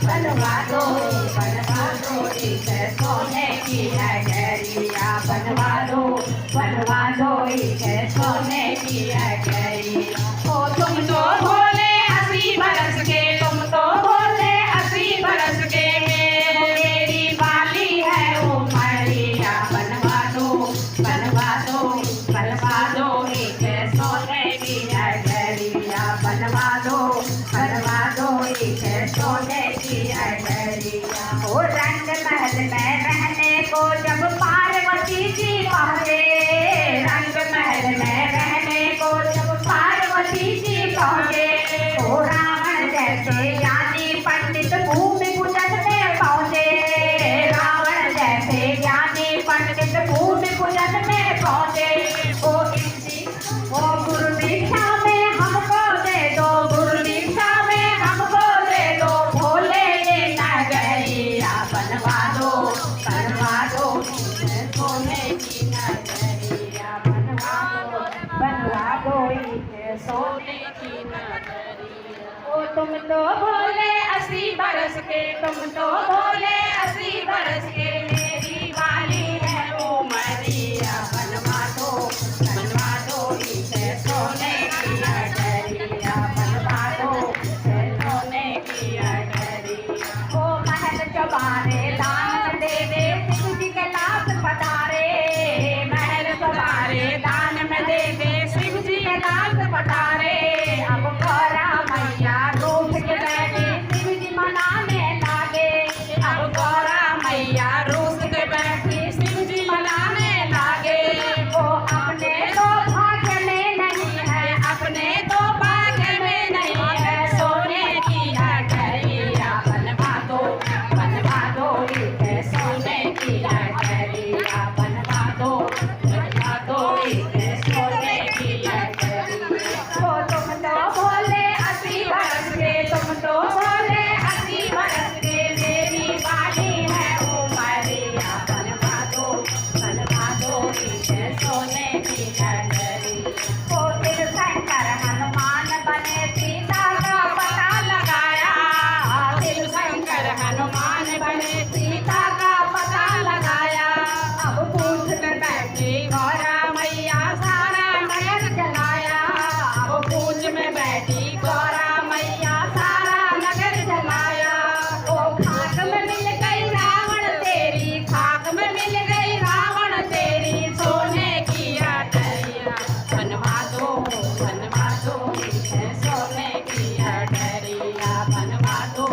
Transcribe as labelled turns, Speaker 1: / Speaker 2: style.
Speaker 1: बनवा दो एक सोने की है गैरिया, बनवा दो एक सोने की है गैरिया। ओ तुम तो भोले 80 बरस के, तुम तो भोले 80 बरस के, मेरी बाली है उमरिया, बनवा दो एक सोने की है गैरिया, बनवा दो एक सोने की है गैरिया। ओ रंग महल में रहने को जब पार्वती जी पहुँचे, रंग महल में रहने को जब पार्वती जी पहुँचे, ओ रावण जैसे ज्ञानी पंडित भूमि पूजन में पहुँचे, रावण जैसे ज्ञानी पंडित भूमि पूजन में पहुँचे। ओ गुरु दीक्षा में हमको दे दो, गुरु दीक्षा में हमको दे दो, भोले ये नगरिया, बनवा दो सोने की नगरिया, बनवा दो ये सोने की नगरिया। ओ तुम तो भोले 80 बरस के, तुम तो भोले 80 बरस के, मेरी वाली है उमरिया, बनवा दो एक सोने की नगरिया, बनवा दो सोने की नगरिया। ओ महल चबारे दान दे दे, शिव जी के लाख पधारे, महल चबारे दान में दे दे, शिव जी के लाख पधारे। अब गौरा मैया रूठ के बैठी, शिव जी मनाने लागे, अब गौरा मैया रूठ के बैठी, शिव जी मनाने लागे। ओ अपने तो भाग्य में नहीं है, अपने तो भाग्य में नहीं है, सोने की नगरिया, बनवा दो एक सोने की नगरिया, बनवा दो एक सोने की नगरिया। ओ तुम तो भोले 80 बरस के, तुम तो भोले 80 बरस के, मेरी बाली है उमरिया, बनवा दो एक सोने की नगरिया। ओ तीर्थंकर हनुमान बने, सीता का पता लगाया, तीर्थंकर हनुमान बने, सीता का पता लगाया। अब पूछ में बैठी गौरा मैया सारा नगर जलाया, अब पूछ में बैठी गौरा मैया सारा नगर जलाया। ओ खाक में मिल गई रावण तेरी, खाक में मिल गई रावण तेरी, सोने की नगरिया, बनवा दो एक सोने की नगरिया, बनवा दो